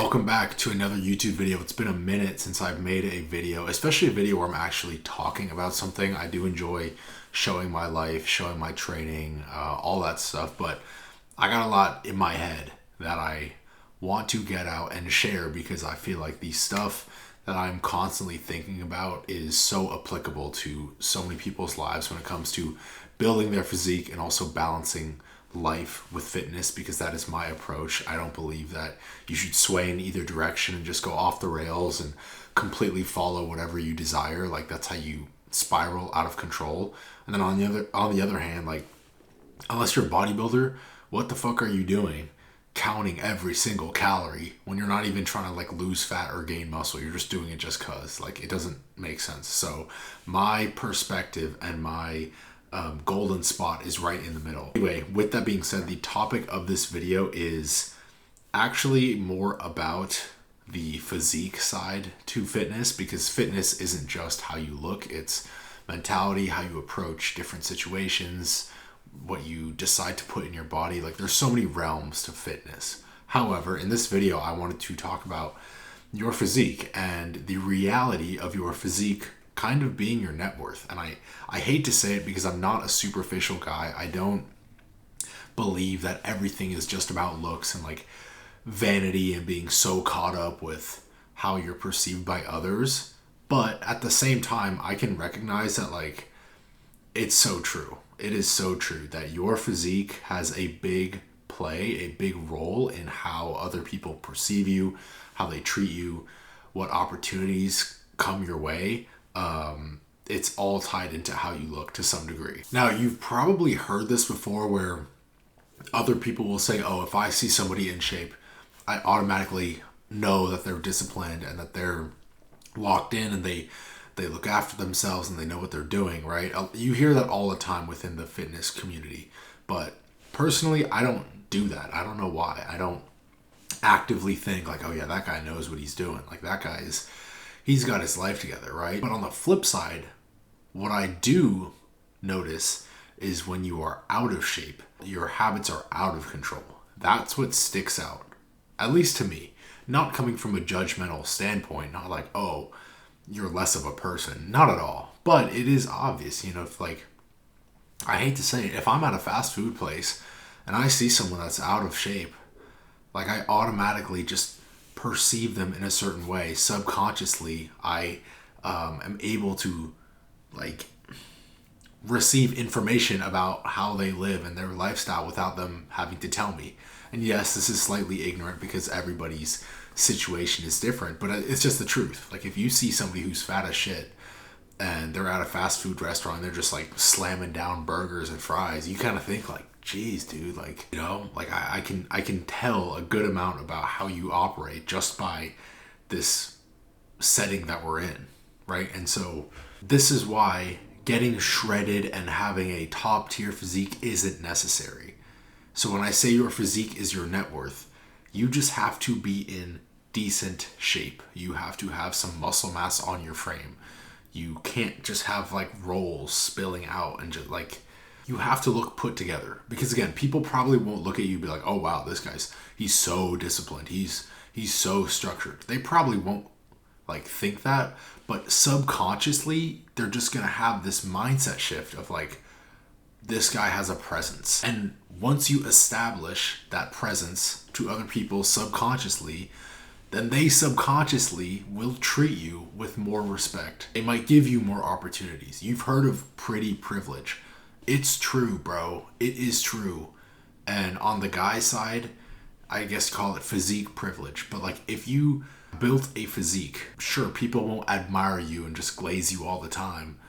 Welcome back to another YouTube video. It's been a minute since I've made a video, especially a video where I'm actually talking about something. I do enjoy showing my life, showing my training, all that stuff, but I got a lot in my head that I want to get out and share because I feel like the stuff that I'm constantly thinking about is so applicable to so many people's lives when it comes to building their physique and also balancing life with fitness, because that is my approach. I don't believe that you should sway in either direction and just go off the rails and completely follow whatever you desire. Like, that's how you spiral out of control. And then on the other hand, like, unless you're a bodybuilder, what the fuck are you doing counting every single calorie when you're not even trying to like lose fat or gain muscle? You're just doing it just cause. Like, it doesn't make sense. So my perspective and my golden spot is right in the middle. Anyway, with that being said, the topic of this video is actually more about the physique side to fitness, because fitness isn't just how you look, it's mentality, how you approach different situations, what you decide to put in your body. Like, there's so many realms to fitness. However, in this video, I wanted to talk about your physique and the reality of your physique kind of being your net worth. And I hate to say it because I'm not a superficial guy. I don't believe that everything is just about looks and like vanity and being so caught up with how you're perceived by others. But at the same time, I can recognize that, like, it's so true. It is so true that your physique has a big role in how other people perceive you, how they treat you, what opportunities come your way. It's all tied into how you look to some degree. Now, you've probably heard this before where other people will say, oh, if I see somebody in shape, I automatically know that they're disciplined and that they're locked in and they look after themselves and they know what they're doing, right? You hear that all the time within the fitness community. But personally, I don't do that. I don't know why. I don't actively think like, oh yeah, that guy knows what he's doing. Like, that guy he's got his life together, right? But on the flip side, what I do notice is when you are out of shape, your habits are out of control. That's what sticks out, at least to me. Not coming from a judgmental standpoint, not like, oh, you're less of a person. Not at all. But it is obvious, if, like, I hate to say it, if I'm at a fast food place and I see someone that's out of shape, like, I automatically just perceive them in a certain way. Subconsciously, I am able to like receive information about how they live and their lifestyle without them having to tell me. And yes, this is slightly ignorant because everybody's situation is different, but it's just the truth. Like, if you see somebody who's fat as shit and they're at a fast food restaurant and they're just like slamming down burgers and fries, you kind of think like, geez, dude, like, like I can tell a good amount about how you operate just by this setting that we're in, right? And so this is why getting shredded and having a top tier physique isn't necessary. So when I say your physique is your net worth, you just have to be in decent shape. You have to have some muscle mass on your frame. You can't just have like rolls spilling out and just like, you have to look put together, because again, people probably won't look at you and be like, oh wow, he's so disciplined. He's so structured. They probably won't like think that, but subconsciously they're just going to have this mindset shift of like, this guy has a presence. And once you establish that presence to other people subconsciously, then they subconsciously will treat you with more respect. They might give you more opportunities. You've heard of pretty privilege. It's true, bro. It is true. And on the guy side, I guess call it physique privilege. But like, if you built a physique, sure, people won't admire you and just glaze you all the time,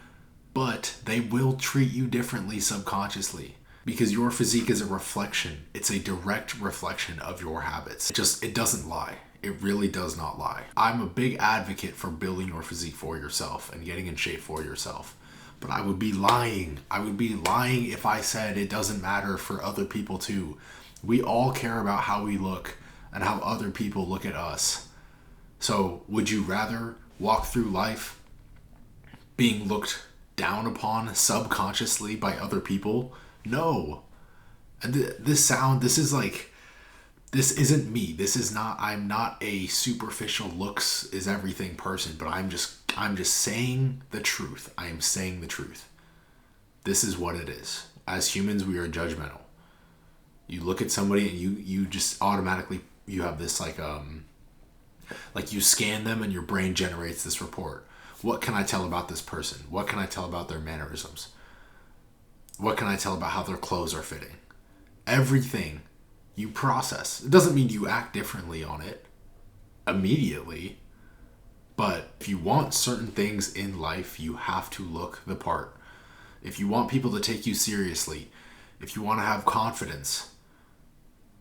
but they will treat you differently subconsciously, because your physique is a reflection. It's a direct reflection of your habits. It doesn't lie. It really does not lie. I'm a big advocate for building your physique for yourself and getting in shape for yourself. But I would be lying. I would be lying if I said it doesn't matter for other people too. We all care about how we look and how other people look at us. So would you rather walk through life being looked down upon subconsciously by other people? No. And this is like, This isn't me. I'm not a superficial looks is everything person, but I'm just saying the truth. I am saying the truth. This is what it is. As humans, we are judgmental. You look at somebody and you just automatically, you have this like you scan them and your brain generates this report. What can I tell about this person? What can I tell about their mannerisms? What can I tell about how their clothes are fitting? Everything you process. It doesn't mean you act differently on it immediately, but if you want certain things in life, you have to look the part. If you want people to take you seriously, if you want to have confidence,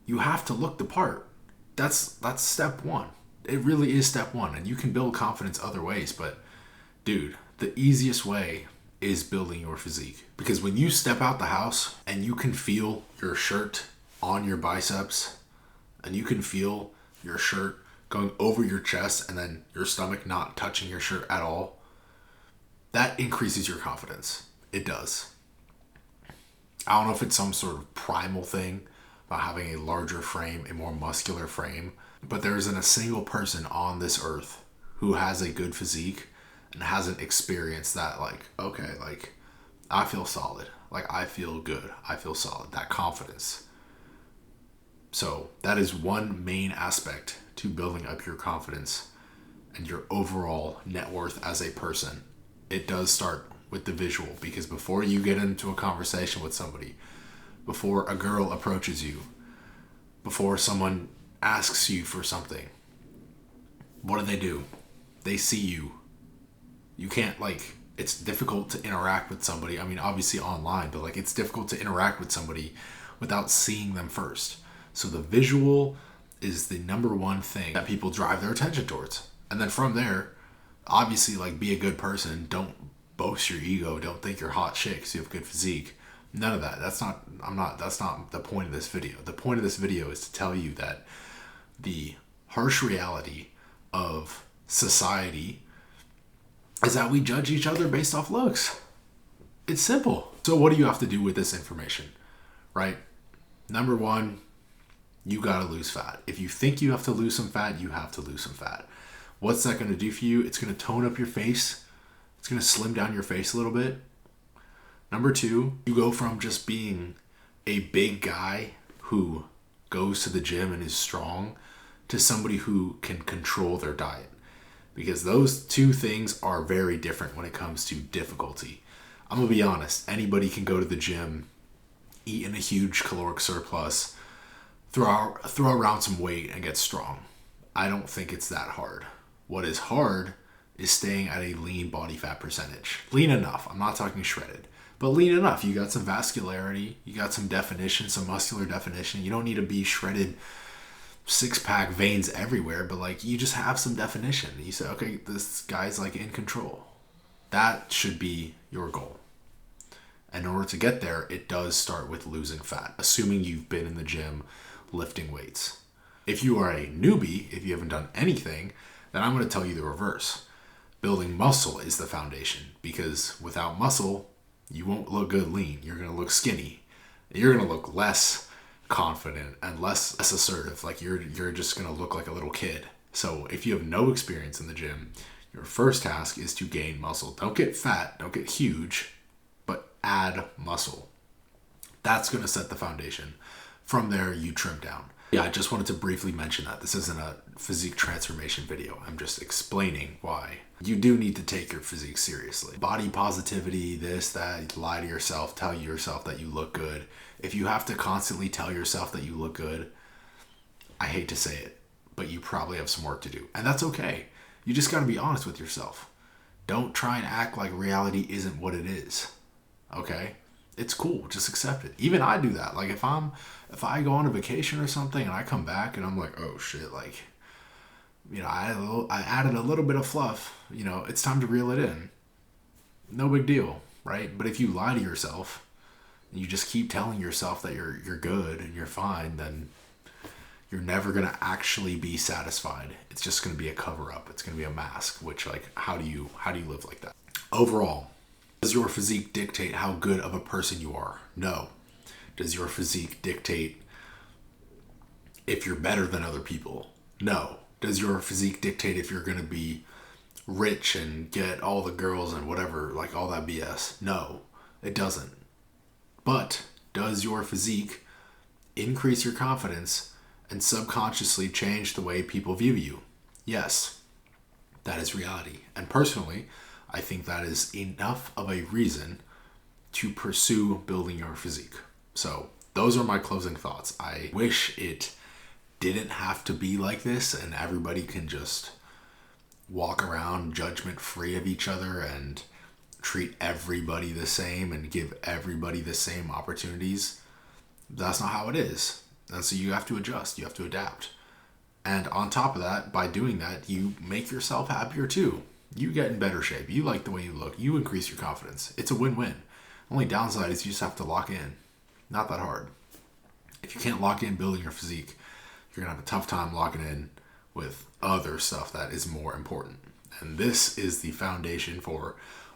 you have to look the part. That's step one. It really is step one, and you can build confidence other ways, but dude, the easiest way is building your physique. Because when you step out the house and you can feel your shirt on your biceps, and you can feel your shirt going over your chest and then your stomach not touching your shirt at all, that increases your confidence. It does. I don't know if it's some sort of primal thing about having a larger frame, a more muscular frame, but there isn't a single person on this earth who has a good physique and hasn't experienced that, like, okay, like, I feel solid. Like, I feel good. I feel solid. That confidence. So that is one main aspect to building up your confidence and your overall net worth as a person. It does start with the visual, because before you get into a conversation with somebody, before a girl approaches you, before someone asks you for something, what do? They see you. You can't, like, it's difficult to interact with somebody. I mean, obviously online, but like, it's difficult to interact with somebody without seeing them first. So the visual is the number one thing that people drive their attention towards. And then from there, obviously, like, be a good person. Don't boast your ego. Don't think you're hot shit because you have good physique. None of that. That's not the point of this video. The point of this video is to tell you that the harsh reality of society is that we judge each other based off looks. It's simple. So what do you have to do with this information, right? Number one, you gotta lose fat. If you think you have to lose some fat, you have to lose some fat. What's that gonna do for you? It's gonna tone up your face. It's gonna slim down your face a little bit. Number two, you go from just being a big guy who goes to the gym and is strong to somebody who can control their diet. Because those two things are very different when it comes to difficulty. I'm gonna be honest, anybody can go to the gym, eat in a huge caloric surplus, throw around some weight and get strong. I don't think it's that hard. What is hard is staying at a lean body fat percentage. Lean enough. I'm not talking shredded, but lean enough. You got some vascularity, you got some definition, some muscular definition. You don't need to be shredded, six-pack veins everywhere, but like, you just have some definition. You say, okay, this guy's like in control. That should be your goal. And in order to get there, it does start with losing fat, assuming you've been in the gym lifting weights. If you are a newbie, if you haven't done anything, then I'm going to tell you the reverse. Building muscle is the foundation, because without muscle, you won't look good lean. You're going to look skinny. You're going to look less confident and less assertive. Like, you're just going to look like a little kid. So if you have no experience in the gym, your first task is to gain muscle. Don't get fat, don't get huge, but add muscle. That's going to set the foundation. From there, you trim down. Yeah, I just wanted to briefly mention that. This isn't a physique transformation video. I'm just explaining why you do need to take your physique seriously. Body positivity, this, that, lie to yourself, tell yourself that you look good. If you have to constantly tell yourself that you look good, I hate to say it, but you probably have some work to do. And that's okay. You just got to be honest with yourself. Don't try and act like reality isn't what it is. Okay? It's cool. Just accept it. Even I do that. Like, if I go on a vacation or something and I come back and I'm like, oh shit, like, you know, I added a little bit of fluff, you know, it's time to reel it in. No big deal, right? But if you lie to yourself and you just keep telling yourself that you're good and you're fine, then you're never going to actually be satisfied. It's just going to be a cover up. It's going to be a mask, which, like, how do you live like that? Overall, does your physique dictate how good of a person you are? No. Does your physique dictate if you're better than other people? No. Does your physique dictate if you're going to be rich and get all the girls and whatever, like all that BS? No, it doesn't. But does your physique increase your confidence and subconsciously change the way people view you? Yes, that is reality. And personally, I think that is enough of a reason to pursue building your physique. So those are my closing thoughts. I wish it didn't have to be like this and everybody can just walk around judgment free of each other and treat everybody the same and give everybody the same opportunities. That's not how it is. And so you have to adjust, you have to adapt. And on top of that, by doing that, you make yourself happier too. You get in better shape. You like the way you look. You increase your confidence. It's a win-win. Only downside is you just have to lock in. Not that hard. If you can't lock in building your physique, you're going to have a tough time locking in with other stuff that is more important. And this is the foundation for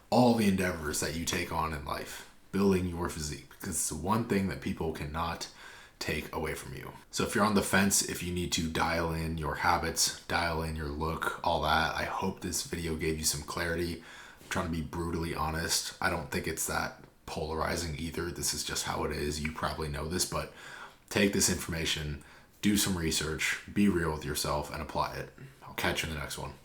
all the endeavors that you take on in life, building your physique, because it's the one thing that people cannot take away from you. So if you're on the fence, if you need to dial in your habits, dial in your look, all that, I hope this video gave you some clarity. I'm trying to be brutally honest. I don't think it's that polarizing either. This is just how it is. You probably know this, but take this information, do some research, be real with yourself, and apply it. I'll catch you in the next one.